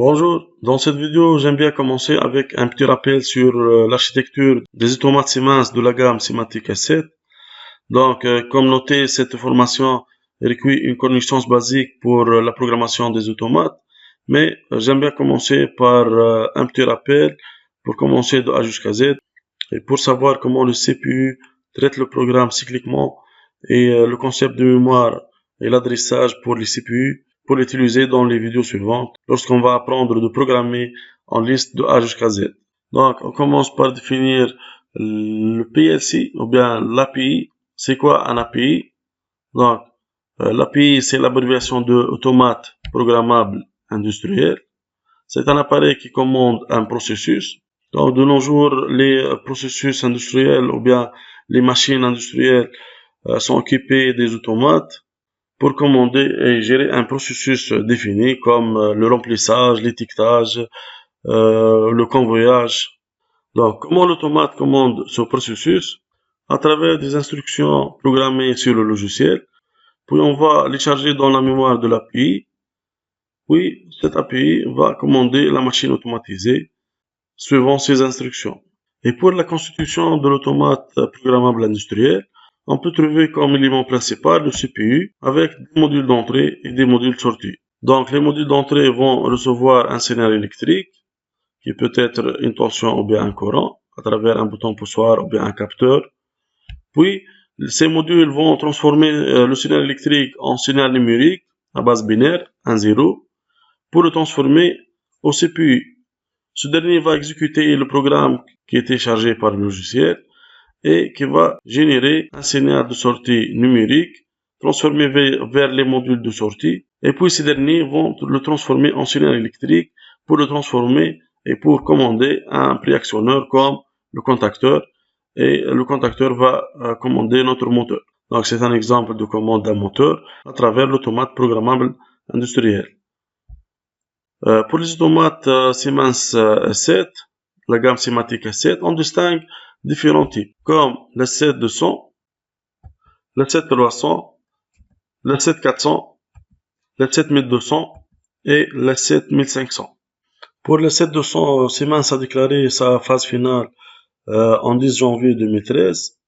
Bonjour, dans cette vidéo, j'aime bien commencer avec un petit rappel sur l'architecture des automates Siemens de la gamme Simatic S7. Donc, comme noté, cette formation requiert une connaissance basique pour la programmation des automates, mais j'aime bien commencer par un petit rappel pour commencer de A jusqu'à Z et pour savoir comment le CPU traite le programme cycliquement et le concept de mémoire et l'adressage pour les CPU pour l'utiliser dans les vidéos suivantes lorsqu'on va apprendre de programmer en liste de A jusqu'à Z. Donc, on commence par définir le PLC ou bien l'API. C'est quoi un API? Donc, l'API, c'est l'abréviation de automate programmable industriel. C'est un appareil qui commande un processus. Donc, de nos jours, les processus industriels ou bien les machines industrielles sont équipées des automates pour commander et gérer un processus défini comme le remplissage, l'étiquetage, le convoyage. Donc, comment l'automate commande ce processus? À travers des instructions programmées sur le logiciel, puis on va les charger dans la mémoire de l'API, puis cette API va commander la machine automatisée suivant ces instructions. Et pour la constitution de l'automate programmable industriel, on peut trouver comme élément principal le CPU avec des modules d'entrée et des modules de sortie. Donc, les modules d'entrée vont recevoir un signal électrique, qui peut être une tension ou bien un courant, à travers un bouton poussoir ou bien un capteur. Puis, ces modules vont transformer le signal électrique en signal numérique à base binaire, 1-0, pour le transformer au CPU. Ce dernier va exécuter le programme qui était chargé par le logiciel et qui va générer un signal de sortie numérique transformé vers les modules de sortie. Et puis ces derniers vont le transformer en signal électrique pour le transformer et pour commander un préactionneur comme le contacteur. Et le contacteur va commander notre moteur. Donc c'est un exemple de commande d'un moteur à travers l'automate programmable industriel. Pour les automates Siemens S7, la gamme Simatic S7, on distingue différents types, comme le 7200, le 7300, le 7400, le 7200 et le 7500. Pour le 7200, Siemens a déclaré sa phase finale en 10 janvier 2013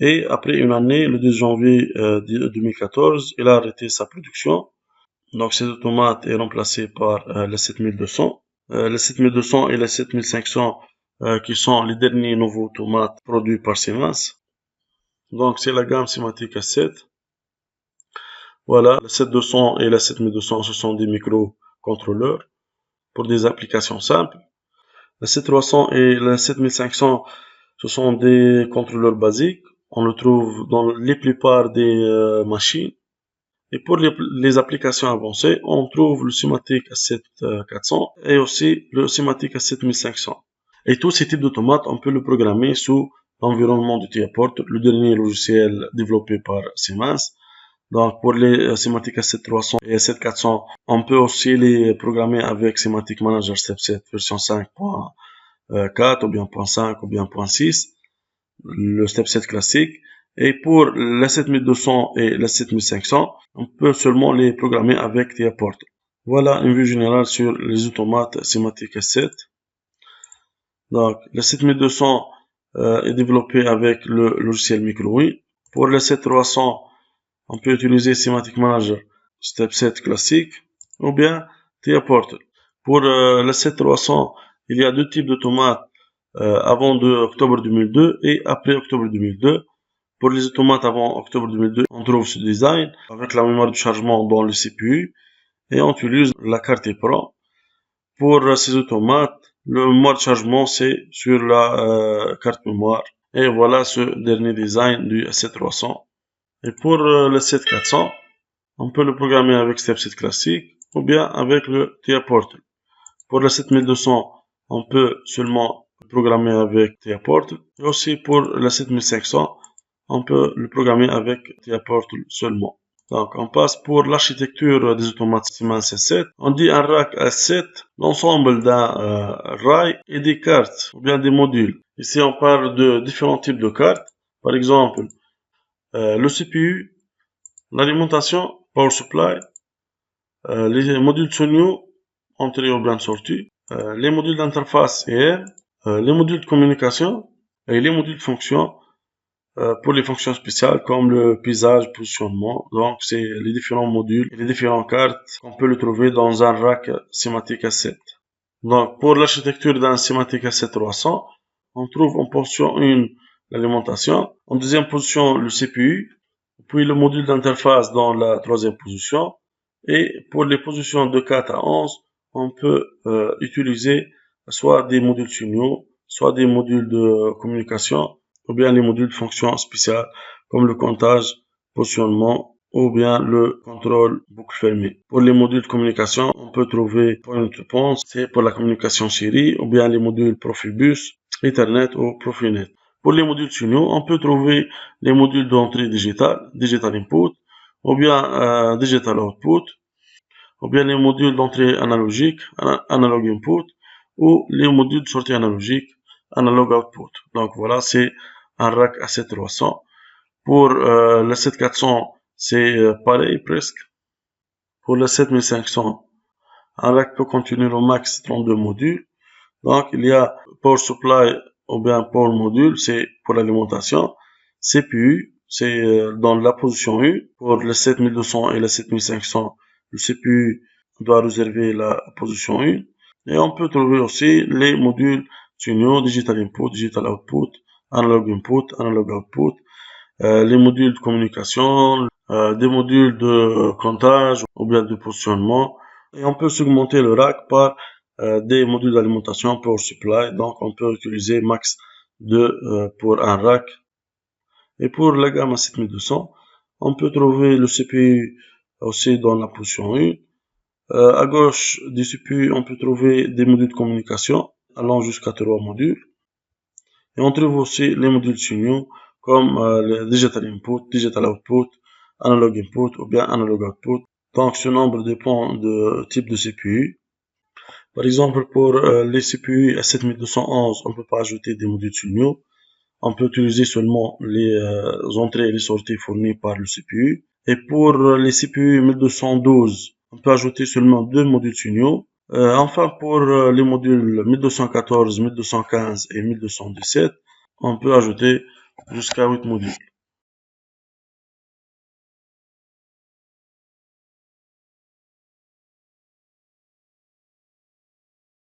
et après une année, le 10 janvier 2014, il a arrêté sa production. Donc, cet automate est remplacé par le 7200. Le 7200 et le 7500 qui sont les derniers nouveaux automates produits par Siemens. Donc, c'est la gamme Simatic S7. Voilà, le 7200 et le 7200, ce sont des microcontrôleurs pour des applications simples. Le 7300 et le 7500, ce sont des contrôleurs basiques. On le trouve dans la plupart des machines. Et pour les applications avancées, on trouve le Simatic S7 400 et aussi le Simatic S7 1500. Et tous ces types d'automates, on peut le programmer sous l'environnement de TIAPort, le dernier logiciel développé par Siemens. Donc pour les Simatic S7 300 et S7 400, on peut aussi les programmer avec Simatic Manager Step 7 version 5.4 ou bien 0.5 ou bien 0.6, le Step 7 classique. Et pour les 7200 et les 7500, on peut seulement les programmer avec TIAPort. Voilà une vue générale sur les automates Simatic S7. Donc, le 7200 est développé avec le logiciel MicroWin. Pour le 7300, on peut utiliser Simatic Manager Step 7 classique ou bien TIAPort. Pour le 7300, il y a deux types d'automates avant octobre 2002 et après octobre 2002. Pour les automates avant octobre 2002, on trouve ce design avec la mémoire de chargement dans le CPU et on utilise la carte EEPROM. Pour ces automates, le mode de chargement c'est sur la carte mémoire. Et voilà ce dernier design du S7300. Et pour le 7400, on peut le programmer avec Step 7 classique ou bien avec le TIAPort. Pour le 7200, on peut seulement le programmer avec TIAPort. Et aussi pour le 7500, on peut le programmer avec TIAPort seulement. Donc, on passe pour l'architecture des automates Siemens S7. On dit un rack S7, l'ensemble d'un rail et des cartes, ou bien des modules. Ici, on parle de différents types de cartes. Par exemple, le CPU, l'alimentation, power supply, les modules Sonio, entrée ou bien sortie, les modules d'interface IM, les modules de communication et les modules de fonction pour les fonctions spéciales comme le paysage, positionnement. Donc, c'est les différents modules et les différentes cartes qu'on peut le trouver dans un rack Simatic A7. Donc, pour l'architecture d'un Simatic A7 300, on trouve en position 1 l'alimentation, en deuxième position le CPU, puis le module d'interface dans la troisième position. Et pour les positions de 4 à 11, on peut utiliser soit des modules signaux, soit des modules de communication, ou bien les modules de fonction spéciales comme le comptage, positionnement, ou bien le contrôle boucle fermée. Pour les modules de communication, on peut trouver point to point, c'est pour la communication série, ou bien les modules Profibus, Ethernet ou Profinet. Pour les modules signaux, on peut trouver les modules d'entrée digitale, digital input, ou bien digital output, ou bien les modules d'entrée analogique, analog input, ou les modules de sortie analogique, analog output. Donc voilà, c'est un rack A7300. Pour le 7400, c'est pareil presque. Pour le 7500, un rack peut contenir au max 32 modules. Donc il y a power supply ou bien power module, c'est pour l'alimentation. CPU, c'est dans la position 1. Pour le 7200 et le 7500, le CPU doit réserver la position 1. Et on peut trouver aussi les modules signaux, digital input, digital output, analog input, analog output, les modules de communication, des modules de comptage ou bien de positionnement. Et on peut segmenter le rack par des modules d'alimentation power supply. Donc on peut utiliser max 2 pour un rack. Et pour la gamme A7200, on peut trouver le CPU aussi dans la position 1. À gauche du CPU, on peut trouver des modules de communication allant jusqu'à 3 modules. Et on trouve aussi les modules signaux comme le digital input, digital output, analog input ou bien analog output. Donc ce nombre dépend du type de CPU. Par exemple, pour les CPU A7211, on ne peut pas ajouter des modules signaux. On peut utiliser seulement les entrées et les sorties fournies par le CPU. Et pour les CPU 1212, on peut ajouter seulement 2 modules signaux. Enfin, pour les modules 1214, 1215 et 1217, on peut ajouter jusqu'à 8 modules.